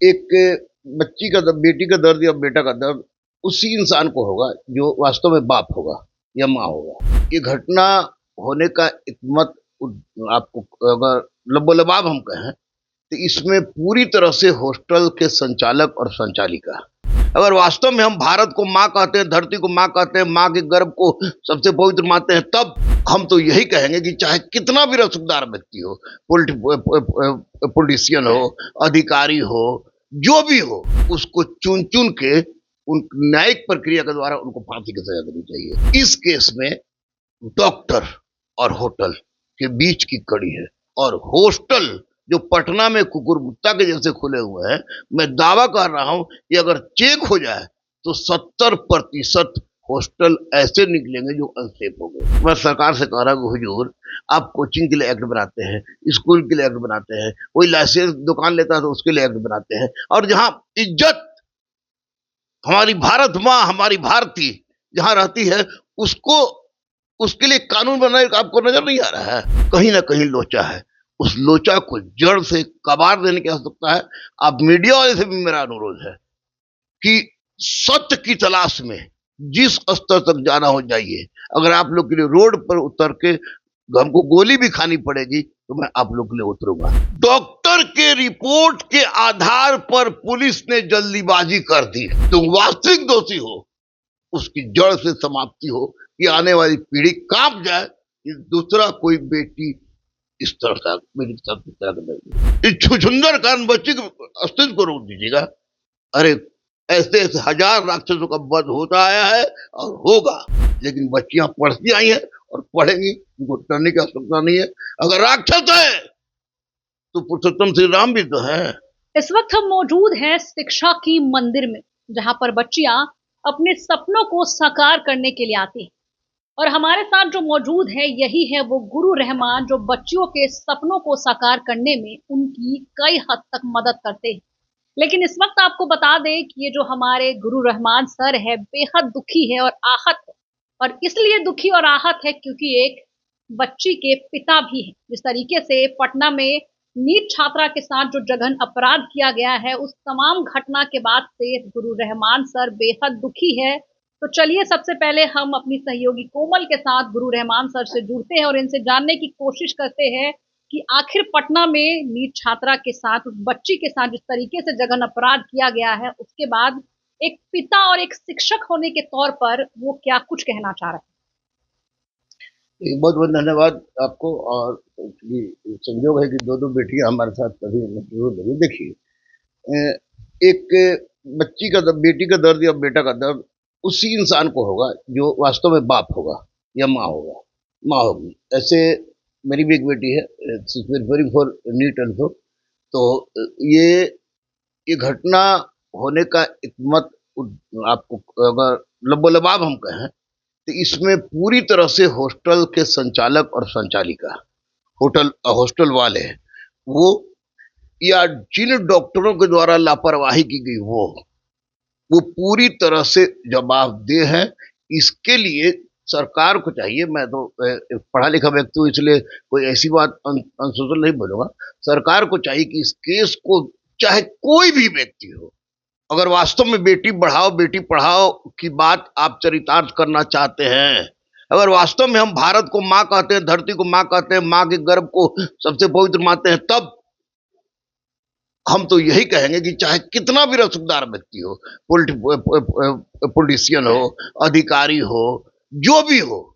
एक बच्ची का दर्द, बेटी का दर्द या बेटा का दर्द उसी इंसान को होगा जो वास्तव में बाप होगा या माँ होगा। ये घटना होने का एकमत आपको अगर लबोलबाब हम कहें तो इसमें पूरी तरह से हॉस्टल के संचालक और संचालिका। अगर वास्तव में हम भारत को माँ कहते हैं, धरती को माँ कहते हैं, माँ के गर्भ को सबसे पवित्र मानते हैं, तब हम तो यही कहेंगे कि चाहे कितना भी रसूखदार व्यक्ति हो, पॉलिटिशियन हो, अधिकारी हो, जो भी हो, उसको चुन चुन के उन न्यायिक प्रक्रिया के द्वारा उनको फांसी की सजा देनी चाहिए। इस केस में डॉक्टर और होटल के बीच की कड़ी है, और हॉस्टल जो पटना में कुकुरमुत्ता के जैसे खुले हुए हैं, मैं दावा कर रहा हूं कि अगर चेक हो जाए तो 70% हॉस्टल ऐसे निकलेंगे जो अनसेफ हो गए। मैं सरकार से कह रहा हूँ, हुजूर आप कोचिंग के लिए एक्ट बनाते हैं, स्कूल के लिए एक्ट बनाते हैं, कोई लाइसेंस दुकान लेता है तो उसके लिए एक्ट बनाते हैं, और जहां इज्जत हमारी भारत माँ, हमारी भारती जहां रहती है, उसको उसके लिए कानून बनाने का आपको नजर नहीं आ रहा है। कहीं ना कहीं लोचा है, उस लोचा को जड़ से कबाड़ देने की आवश्यकता है। अब मीडिया वाले से भी मेरा अनुरोध है कि सत्य की तलाश में जिस स्तर तक जाना हो जाइए। अगर आप लोग के लिए रोड पर उतर के हमको गोली भी खानी पड़ेगी तो मैं आप लोग के लिए उतरूंगा। डॉक्टर के रिपोर्ट के आधार पर पुलिस ने जल्दीबाजी कर दी, तो वास्तविक दोषी हो उसकी जड़ से समाप्ति हो कि आने वाली पीढ़ी कांप जाए कि दूसरा कोई बेटी इस तरह का मेरी साथ इस तरह का इस छुछुंदर कारण बच्ची के अस्तित्व को रोक दीजिएगा। अरे ऐसे ऐसे हजार राक्षसों का वध होता आया है और होगा, लेकिन बच्चियां पढ़ती आई हैं और पढ़ेंगी, उनको डरने की आवश्यकता नहीं है। अगर राक्षस है तो पुरुषोत्तम श्री राम भी तो है। इस वक्त हम मौजूद हैं शिक्षा की मंदिर में, जहां पर बच्चियां अपने सपनों को साकार करने के लिए आती हैं। और हमारे साथ जो मौजूद है यही है वो गुरु रहमान, जो बच्चियों के सपनों को साकार करने में उनकी कई हद तक मदद करते हैं। लेकिन इस वक्त आपको बता दें कि ये जो हमारे गुरु रहमान सर है बेहद दुखी है और आहत है, और इसलिए दुखी और आहत है क्योंकि एक बच्ची के पिता भी है। जिस तरीके से पटना में नीट छात्रा के साथ जो जघन्य अपराध किया गया है, उस तमाम घटना के बाद से गुरु रहमान सर बेहद दुखी है। तो चलिए सबसे पहले हम अपनी सहयोगी कोमल के साथ गुरु रहमान सर से जुड़ते हैं और इनसे जानने की कोशिश करते हैं कि आखिर पटना में नीट छात्रा के साथ, उस बच्ची के साथ जिस तरीके से जघन्य अपराध किया गया है, उसके बाद एक पिता और एक शिक्षक होने के तौर पर वो क्या कुछ कहना चाह रहे हैं। बहुत बहुत धन्यवाद आपको। और संयोग है कि दो बेटियां हमारे साथ कभी मौजूद नहीं। देखिए, एक बच्ची का दर्द, बेटी का दर्द या बेटा का दर्द उसी इंसान को होगा जो वास्तव में बाप होगा या माँ होगा, माँ होगी। ऐसे मेरी भी एक बेटी है, प्रिपेयरिंग फॉर नीट ऑल्सो। तो ये घटना होने का एकमत आपको अगर लबोलबाब हम कहें तो इसमें पूरी तरह से हॉस्टल के संचालक और संचालिका, हॉस्टल वाले वो, या जिन डॉक्टरों के द्वारा लापरवाही की गई वो पूरी तरह से जवाबदेह है। इसके लिए सरकार को चाहिए, मैं तो पढ़ा लिखा व्यक्ति हूँ इसलिए कोई ऐसी बात अनसोचल नहीं बोलूंगा। सरकार को चाहिए कि इस केस को, चाहे कोई भी व्यक्ति हो, अगर वास्तव में बेटी पढ़ाओ की बात आप चरितार्थ करना चाहते हैं, अगर वास्तव में हम भारत को माँ कहते हैं, धरती को माँ कहते हैं, माँ के गर्भ को सबसे पवित्र मानते हैं, तब हम तो यही कहेंगे कि चाहे कितना भी रसूखदार व्यक्ति हो, पॉलिटिशियन हो, अधिकारी हो, जो भी हो,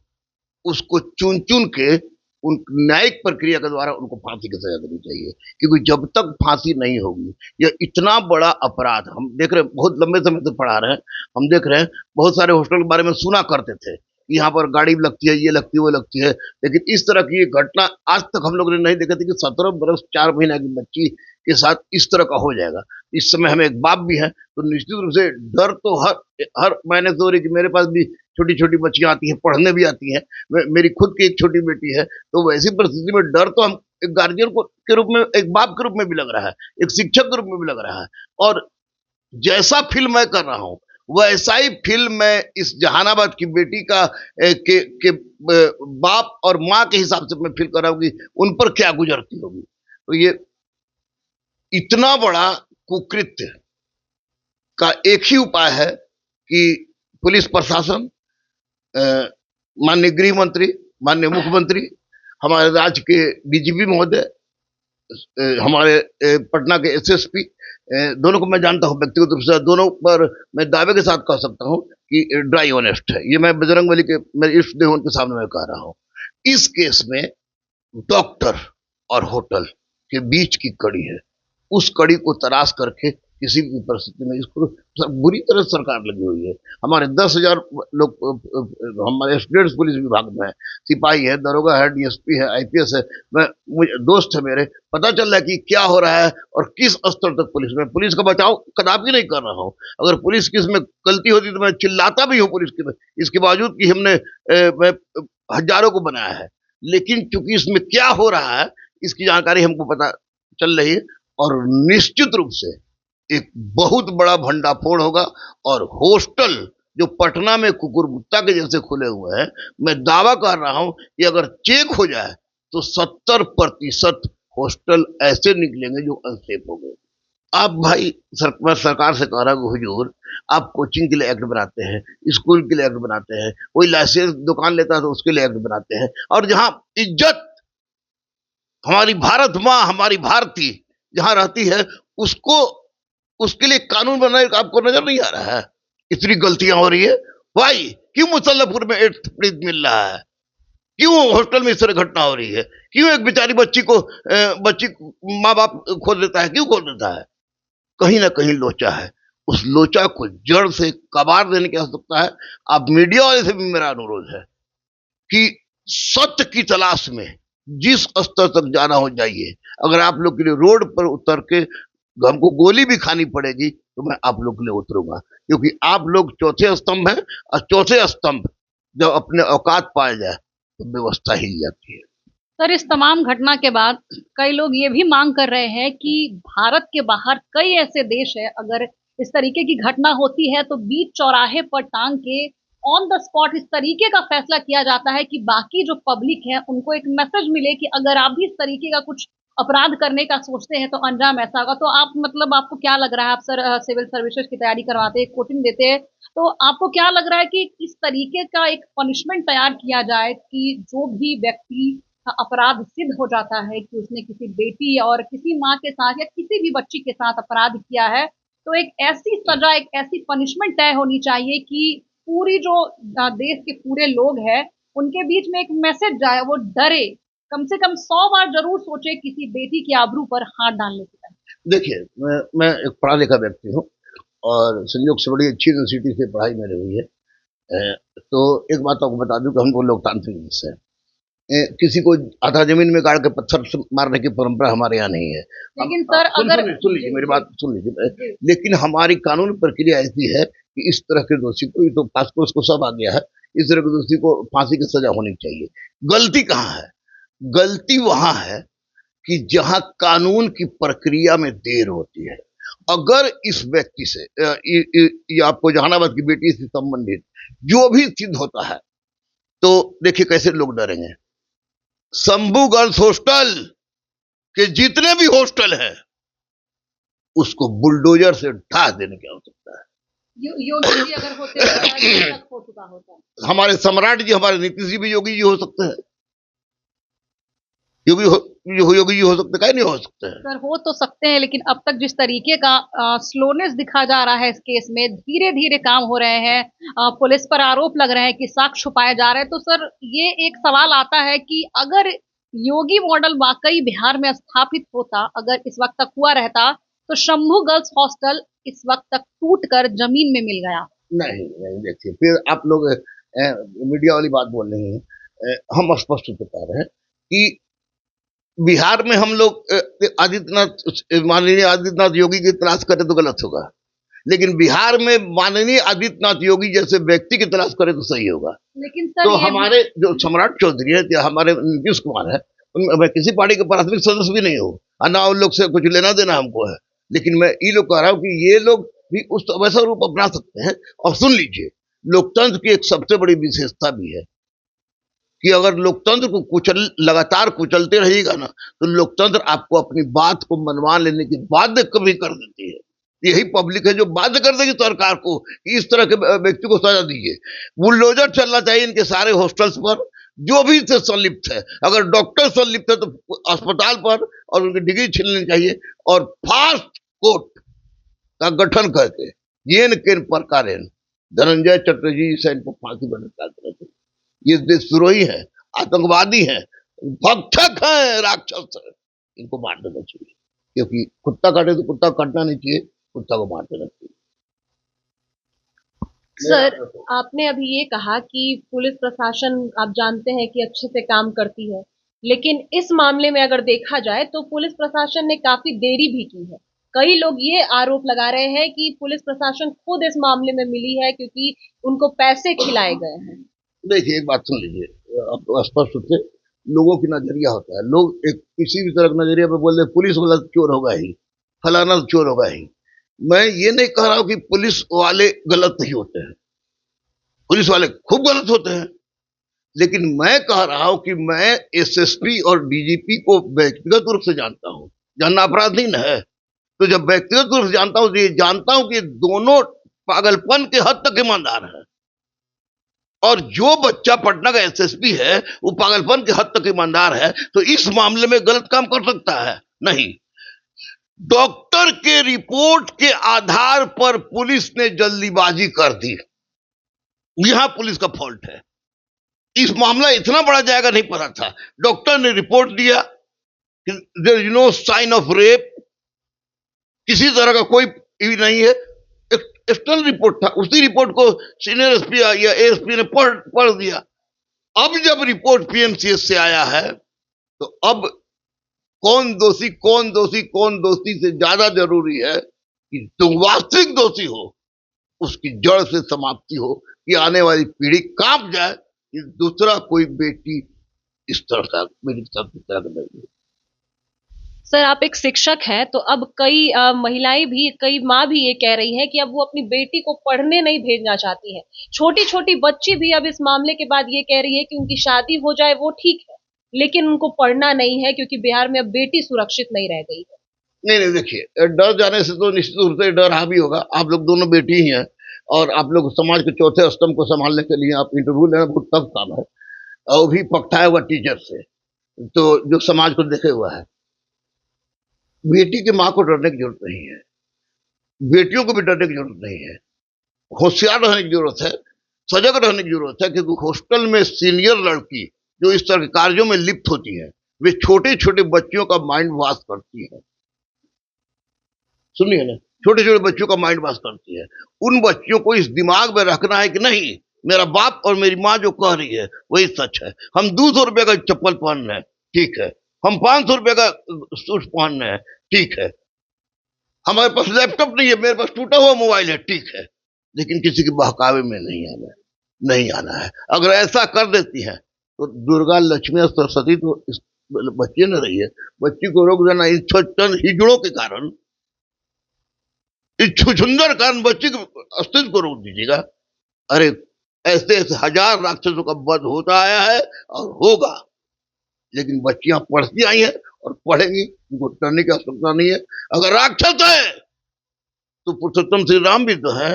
उसको चुन चुन के उन न्यायिक प्रक्रिया के द्वारा उनको फांसी की सजा देनी चाहिए। क्योंकि जब तक फांसी नहीं होगी, यह इतना बड़ा अपराध हम देख रहे हैं, बहुत लंबे समय से पढ़ा रहे हैं, हम देख रहे हैं बहुत सारे हॉस्टल के बारे में सुना करते थे, यहाँ पर गाड़ी भी लगती है, ये लगती है, वो लगती है, लेकिन इस तरह की घटना आज तक हम लोग ने नहीं देखी थी कि 17 बरस 4 महीने की बच्ची के साथ इस तरह का हो जाएगा। इस समय हमें एक बाप भी है, तो निश्चित रूप से डर तो हर महीने से हो रही कि मेरे पास भी छोटी छोटी बच्चियां आती हैं, पढ़ने भी आती हैं, मेरी खुद की एक छोटी बेटी है। तो वैसी परिस्थिति में डर तो हम एक गार्जियन को के रूप में, एक बाप के रूप में भी लग रहा है, एक शिक्षक के रूप में भी लग रहा है। और जैसा फील मैं कर रहा हूँ वैसा ही फील मैं इस जहानाबाद की बेटी का के बाप और माँ के हिसाब से मैं फील कर रहा हूँ कि उन पर क्या गुजरती होगी। तो ये इतना बड़ा कुकृत्य का एक ही उपाय है कि पुलिस प्रशासन, माननीय गृह मंत्री, माननीय मुख्यमंत्री, हमारे राज्य के डीजीपी महोदय, हमारे पटना के एसएसपी, दोनों को मैं जानता हूं व्यक्तिगत रूप से, दोनों पर मैं दावे के साथ कह सकता हूं कि ड्राई ऑनेस्ट है। ये मैं बजरंगबली के मेरे इष्ट देव उनके सामने मैं कह रहा हूं। इस केस में डॉक्टर और होटल के बीच की कड़ी है, उस कड़ी को तलाश करके किसी भी परिस्थिति में इसको बुरी तरह सरकार लगी हुई है। हमारे 10,000 लोग हमारे स्टेट पुलिस विभाग में है, सिपाही है, दरोगा है, डीएसपी है, आईपीएस है। मुझे दोस्त है मेरे, पता चल रहा है कि क्या हो रहा है और किस स्तर तक पुलिस का बचाव कदापि नहीं कर रहा हूं। अगर पुलिस की इसमें गलती होती तो मैं चिल्लाता भी हूं पुलिस की, इसके बावजूद कि हमने हजारों को बनाया है। लेकिन चूंकि इसमें क्या हो रहा है इसकी जानकारी हमको पता चल रही है, और निश्चित रूप से एक बहुत बड़ा भंडाफोड़ होगा। और हॉस्टल जो पटना में कुकुरमुत्ता के जैसे खुले हुए हैं, मैं दावा कर रहा हूं कि अगर चेक हो जाए तो 70% हॉस्टल ऐसे निकलेंगे जो अनसेफ हो गए। आप भाई मैं सरकार से कह रहा हूं हुजूर, आप कोचिंग के लिए एक्ट बनाते हैं, स्कूल के लिए एक्ट बनाते हैं, कोई लाइसेंस दुकान लेता है तो उसके लिए एक्ट बनाते हैं, और जहां इज्जत हमारी भारत माँ, हमारी भारती जहां रहती है, उसके लिए कानून बनाने का आपको नजर नहीं आ रहा है। इतनी गलतियां हो रही है भाई। क्यों मुसल्लफपुर में 8th मरीज मिल रहा है? क्यों हॉस्टल में इस तरह घटना हो रही है? क्यों एक बेचारी बच्ची माँ बाप खोल देता है? क्यों खोल देता है? कहीं ना कहीं लोचा है। उस लोचा को जड़ से कबाड़ देने की आवश्यकता है। अब मीडिया वाले से भी मेरा अनुरोध है कि सत्य की तलाश में जिस स्तर तक जाना हो जाइए। अगर आप लोग के लिए रोड पर उतर के हमको गोली भी खानी पड़ेगी तो मैं आप लोग के लिए उतरूंगा, क्योंकि आप लोग चौथे स्तंभ हैं, और चौथे स्तंभ जब अपने औकात पाए जाए तो व्यवस्था हिल जाती है। सर, इस तमाम घटना के बाद कई लोग ये भी मांग कर रहे हैं कि भारत के बाहर कई ऐसे देश है, अगर इस तरीके की घटना होती है तो बीच चौराहे पर टांग के ऑन द स्पॉट इस तरीके का फैसला किया जाता है कि बाकी जो पब्लिक है उनको एक मैसेज मिले कि अगर आप भी इस तरीके का कुछ अपराध करने का सोचते हैं तो अंजाम ऐसा होगा। तो आप मतलब आपको क्या लग रहा है, आप सर सिविल सर्विसेज की तैयारी करवाते हैं, कोचिंग देते हैं, तो आपको क्या लग रहा है कि इस तरीके का एक पनिशमेंट तैयार किया जाए कि जो भी व्यक्ति अपराध सिद्ध हो जाता है कि उसने किसी बेटी और किसी माँ के साथ या किसी भी बच्ची के साथ अपराध किया है, तो एक ऐसी सजा, एक ऐसी पनिशमेंट तय होनी चाहिए कि पूरी जो देश के पूरे लोग हैं उनके बीच में एक मैसेज जाए, वो डरे, कम से कम 100 बार जरूर सोचे किसी बेटी की आबरू पर हाथ डालने से पहले। देखिए, मैं एक पढ़ा लिखा व्यक्ति हूँ और संयोग से बड़ी अच्छी यूनिवर्सिटी से पढ़ाई मेरी हुई है। तो एक बात आपको बता दूं कि हम लोग लोकतांत्रिक देश है। किसी को आधा जमीन में गाड़ के पत्थर से मारने की परंपरा हमारे यहाँ नहीं है। लेकिन सर अगर सुन लीजिए मेरी बात, सुन लीजिए। लेकिन हमारी कानून प्रक्रिया ऐसी है कि इस तरह के दोषी को, तो पासपोर्ट को सब आ गया है, इस तरह के दोषी को फांसी की सजा होनी चाहिए। गलती कहाँ है? गलती वहां है कि जहां कानून की प्रक्रिया में देर होती है। अगर इस व्यक्ति से ये आपको जहानाबाद की बेटी से संबंधित जो भी सिद्ध होता है तो देखिए कैसे लोग डरेंगे। शंभू गर्ल्स हॉस्टल के जितने भी हॉस्टल है उसको बुलडोजर से ढा देने की आवश्यकता है। योगी जी अगर होते तक हो चुका होता। हमारे सम्राट जी, हमारे नीतीश जी भी योगी जी हो सकते हैं, योगी जी हो सकते, क्या नहीं हो सकते हैं? सर हो तो सकते हैं, लेकिन अब तक जिस तरीके का स्लोनेस दिखा जा रहा है इस केस में, धीरे धीरे काम हो रहे हैं, पुलिस पर आरोप लग रहे हैं कि साक्ष्य छुपाए जा रहे हैं, तो सर ये एक सवाल आता है कि अगर योगी मॉडल वाकई बिहार में स्थापित होता, अगर इस वक्त तक हुआ रहता, तो शंभू गर्ल्स हॉस्टल इस वक्त तक टूट कर जमीन में मिल गया। नहीं नहीं, देखिए फिर आप लोग मीडिया वाली बात बोल रहे हैं। हम स्पष्ट बता रहे हैं कि बिहार में हम लोग माननीय आदित्यनाथ योगी की तलाश करें तो गलत होगा, लेकिन बिहार में माननीय आदित्यनाथ योगी जैसे व्यक्ति की तलाश करें तो सही होगा। लेकिन सर तो हमारे जो सम्राट चौधरी है या हमारे नीतीश कुमार है, मैं किसी पार्टी के प्राथमिक सदस्य भी नहीं हूँ, ना उन लोग से कुछ लेना देना हमको है, लेकिन मैं ये लोग कह रहा हूँ कि ये लोग भी उस वैसा रूप अपना सकते हैं। और सुन लीजिए, लोकतंत्र की एक सबसे बड़ी विशेषता भी है कि अगर लोकतंत्र को लगातार कुचलते रहिएगा ना, तो लोकतंत्र आपको अपनी बात को मनवा लेने की बाध्य कभी कर देती है। यही पब्लिक है जो बाध्य कर देगी सरकार को कि इस तरह के व्यक्ति को सजा दीजिए। बुलडोजर चलना चाहिए इनके सारे हॉस्टल्स पर, जो भी से संलिप्त है। अगर डॉक्टर संलिप्त है तो अस्पताल पर और उनकी डिग्री छीन लेनी चाहिए, और फास्ट कोर्ट का गठन करके येन केन प्रकारेण धनंजय चटर्जी से इनको फांसी पर लटका दें। ये देशद्रोही है, आतंकवादी है, भक्षक है, राक्षस है, इनको मार देना चाहिए। क्योंकि कुत्ता काटे तो कुत्ता काटना नहीं चाहिए, कुत्ता को मार देना चाहिए। सर, आपने अभी ये कहा कि पुलिस प्रशासन आप जानते हैं कि अच्छे से काम करती है, लेकिन इस मामले में अगर देखा जाए तो पुलिस प्रशासन ने काफी देरी भी की है। कई लोग ये आरोप लगा रहे हैं कि पुलिस प्रशासन खुद इस मामले में मिली है क्योंकि उनको पैसे खिलाए गए हैं। देखिए, एक बात सुन लीजिए, अब स्पष्ट रूप से लोगों की नजरिया होता है। लोग एक किसी भी तरह के नजरिया पे बोल रहे पुलिस वाला चोर होगा ही, फलाना चोर होगा ही। मैं ये नहीं कह रहा हूं कि पुलिस वाले गलत नहीं होते हैं, पुलिस वाले खूब गलत होते हैं, लेकिन मैं कह रहा हूं कि मैं एसएसपी और डीजीपी को व्यक्तिगत रूप से जानता हूं। जानना अपराध नहीं न है, तो जब व्यक्तिगत रूप से जानता हूं तो ये जानता हूं कि दोनों पागलपन के हद तक ईमानदार है। और जो बच्चा पटना का एसएसपी है वो पागलपन के हद तक ईमानदार है, तो इस मामले में गलत काम कर सकता है? नहीं। डॉक्टर के रिपोर्ट के आधार पर पुलिस ने जल्दीबाजी कर दी, यहां पुलिस का फॉल्ट है। इस मामला इतना बड़ा जाएगा नहीं पता था। डॉक्टर ने रिपोर्ट दिया, there is no sign of rape, किसी तरह का कोई नहीं है, एक्सटर्नल रिपोर्ट था। उसी रिपोर्ट को सीनियर एसपी या एएसपी ने पढ़ दिया। अब जब रिपोर्ट पीएमसीएच से आया है, तो अब कौन दोषी कौन दोषी कौन दोषी से ज्यादा जरूरी है कि तुम वास्तविक दोषी हो, उसकी जड़ से समाप्ति हो, कि आने वाली पीढ़ी कांप जाए कि दूसरा कोई बेटी इस तरह का मेरी साथ इस तरह का नहीं। सर, आप एक शिक्षक हैं, तो अब कई महिलाएं भी, कई माँ भी ये कह रही हैं कि अब वो अपनी बेटी को पढ़ने नहीं भेजना चाहती है। छोटी छोटी बच्ची भी अब इस मामले के बाद ये कह रही है कि उनकी शादी हो जाए वो ठीक है, लेकिन उनको पढ़ना नहीं है क्योंकि बिहार में अब बेटी सुरक्षित नहीं रह गई है। नहीं नहीं, देखिए, डर जाने से तो निश्चित रूप से डर हावी होगा। आप लोग दोनों बेटी ही हैं, और आप लोग समाज के चौथे स्तंभ को संभालने के लिए आप इंटरव्यू लेना बहुत टफ काम है, और वो भी पकड़ाया हुआ टीचर से, तो जो समाज को देखे हुआ है। बेटी की माँ को डरने की जरूरत नहीं है, बेटियों को भी डरने की जरूरत नहीं है। होशियार रहने की जरूरत है, सजग रहने की जरूरत है, क्योंकि हॉस्टल में सीनियर लड़की जो इस तरह के कार्यों में लिप्त होती है, वे छोटे छोटे बच्चियों का माइंड वॉश करती है। सुनिए ना, छोटे छोटे बच्चों का माइंड वॉश करती है। उन बच्चियों को इस दिमाग में रखना है कि नहीं, मेरा बाप और मेरी माँ जो कह रही है वही सच है। हम 200 रुपए का चप्पल पहन रहे हैं, ठीक है, हम 500 रुपए का सूट पहन रहे हैं, ठीक है, हमारे पास लैपटॉप नहीं है, मेरे पास टूटा हुआ मोबाइल है, ठीक है, लेकिन किसी के बहकावे में नहीं आना है, नहीं आना है। अगर ऐसा कर देती है तो दुर्गा, लक्ष्मी और सरस्वती तो इस बच्चे न रही है, बच्ची को रोक देना इन चंद हिजड़ों के कारण, इस छुछुंदर कारण बच्ची के अस्तित्व को रोक दीजिएगा। अरे, ऐसे ऐसे हजार राक्षसों का वध होता आया है और होगा, लेकिन बच्चियां पढ़ती आई हैं और पढ़ेंगी, उनको डरने की आवश्यकता नहीं है। अगर राक्षस है तो पुरुषोत्तम श्री राम भी तो है।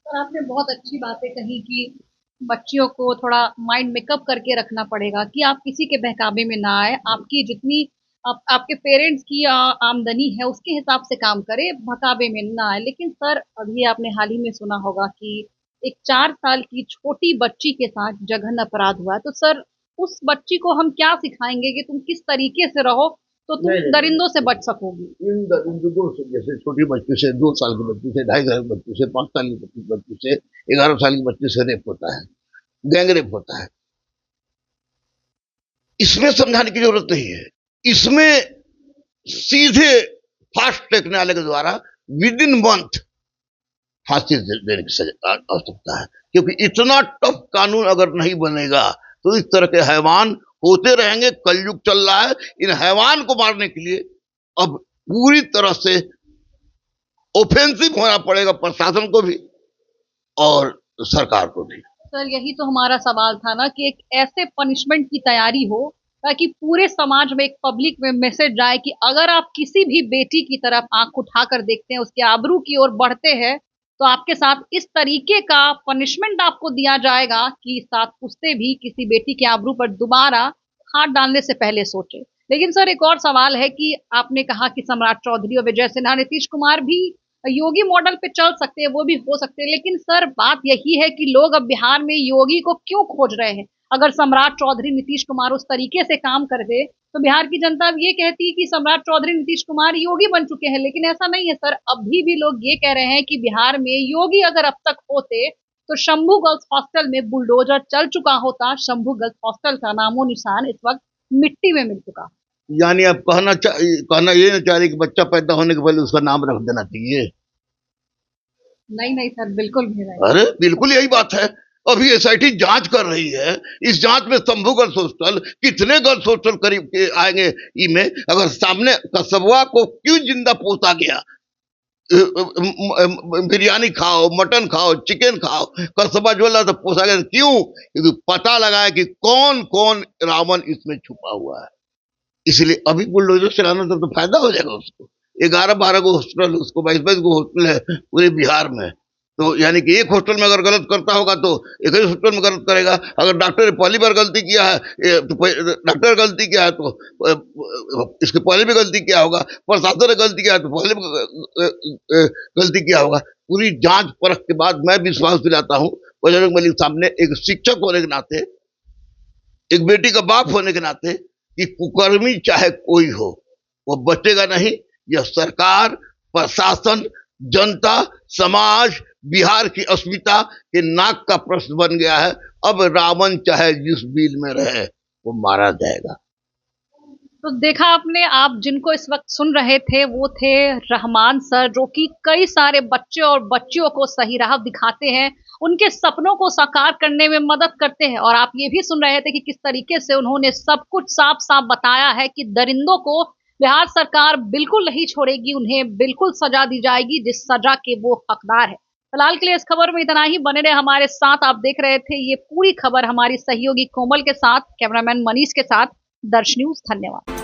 आपने बहुत अच्छी बातें कही कि बच्चियों को थोड़ा माइंड मेकअप करके रखना पड़ेगा कि आप किसी के बहकावे में ना आए, आपकी जितनी आपके पेरेंट्स की आमदनी है उसके हिसाब से काम करे, बहकावे में ना आए। लेकिन सर, अभी आपने हाल ही में सुना होगा कि एक 4 साल की छोटी बच्ची के साथ जघन्य अपराध हुआ है, तो सर उस बच्ची को हम क्या सिखाएंगे कि तुम किस तरीके से रहो तो तुम दरिंदों से बच सकोगी? इन दरिंदों से, जैसे छोटी बच्ची से, 2 साल की बच्ची से, 2.5 साल की बच्ची से, 5 साल की बच्ची से, 11 साल की बच्ची से रेप होता है, गैंग रेप होता है। इसमें समझाने की जरूरत नहीं है, इसमें सीधे फास्ट टेक्नोलॉजी के द्वारा विद इन मंथ फांसी देने की आवश्यकता है। क्योंकि इतना टफ कानून अगर नहीं बनेगा तो इस तरह के हैवान होते रहेंगे। कलयुग चल रहा है, इन हैवान को मारने के लिए अब पूरी तरह से ऑफेंसिव होना पड़ेगा, प्रशासन को भी और सरकार को भी। सर यही तो हमारा सवाल था ना कि एक ऐसे पनिशमेंट की तैयारी हो ताकि पूरे समाज में एक पब्लिक में मैसेज जाए कि अगर आप किसी भी बेटी की तरफ आंख उठाकर देखते हैं, उसके आबरू की ओर बढ़ते हैं, तो आपके साथ इस तरीके का पनिशमेंट आपको दिया जाएगा कि साथ पुश्ते भी किसी बेटी के आबरू पर दोबारा हाथ डालने से पहले सोचे। लेकिन सर एक और सवाल है कि आपने कहा कि सम्राट चौधरी और विजय सिन्हा, नीतीश कुमार भी योगी मॉडल पे चल सकते हैं, वो भी हो सकते हैं, लेकिन सर बात यही है कि लोग अब बिहार में योगी को क्यों खोज रहे हैं? अगर सम्राट चौधरी नीतीश कुमार उस तरीके से काम कर दे तो बिहार की जनता अब ये कहती है कि सम्राट चौधरी नीतीश कुमार योगी बन चुके हैं, लेकिन ऐसा नहीं है सर। अभी भी लोग ये कह रहे हैं कि बिहार में योगी अगर अब तक होते तो शंभू गर्ल्स हॉस्टल में बुलडोजर चल चुका होता, शंभू गर्ल्स हॉस्टल का नामो निशान इस वक्त मिट्टी में मिल चुका। यानी आप कहना ये ना चाह रहे कि बच्चा पैदा होने के पहले उसका नाम रख देना चाहिए? नहीं नहीं सर, बिल्कुल भी नहीं। अरे बिल्कुल यही बात है। अभी एसआईटी जांच कर रही है। इस जांच में शंभू गर्ल्स हॉस्टल, कितने गर्ल्स हॉस्टल करीब के आएंगे में, अगर सामने कसबवा को क्यों जिंदा पोसा गया, बिरयानी खाओ, मटन खाओ, चिकन खाओ, कसबा ज्वेलर तो पोसा गया क्यों? क्योंकि पता लगा है कि कौन कौन रावण इसमें छुपा हुआ है। इसलिए अभी बुलडोजर चलाना तो फायदा हो जाएगा उसको। 11-12 को हॉस्टल, उसको 22-22 को हॉस्टल है पूरे बिहार में, तो यानी कि एक हॉस्टल में अगर गलत करता होगा तो एक ही हॉस्टल में गलत करेगा। अगर डॉक्टर ने पहली बार गलती किया है तो डॉक्टर गलती किया है तो इसके पहले भी गलती किया होगा, प्रशासन ने गलती किया है तो पहले भी गलती किया होगा। पूरी जांच परख के बाद मैं विश्वास दिलाता हूँ बजरंग बली सामने, एक शिक्षक होने के नाते, एक बेटी का बाप होने के नाते, कि कुकर्मी चाहे कोई हो वो बचेगा नहीं। यह सरकार, प्रशासन, जनता, समाज, बिहार की अस्मिता के नाक का प्रश्न बन गया है। अब रावण चाहे जिस बिल में रहे वो मारा जाएगा। तो देखा आपने, आप जिनको इस वक्त सुन रहे थे वो थे रहमान सर, जो कि कई सारे बच्चे और बच्चियों को सही राह दिखाते हैं, उनके सपनों को साकार करने में मदद करते हैं। और आप ये भी सुन रहे थे कि किस तरीके से उन्होंने सब कुछ साफ साफ बताया है कि दरिंदों को बिहार सरकार बिल्कुल नहीं छोड़ेगी, उन्हें बिल्कुल सजा दी जाएगी जिस सजा के वो हकदार है। फिलहाल के लिए इस खबर में इतना ही। बने रहे हमारे साथ। आप देख रहे थे ये पूरी खबर हमारी सहयोगी कोमल के साथ, कैमरामैन मनीष के साथ, दर्श न्यूज। धन्यवाद।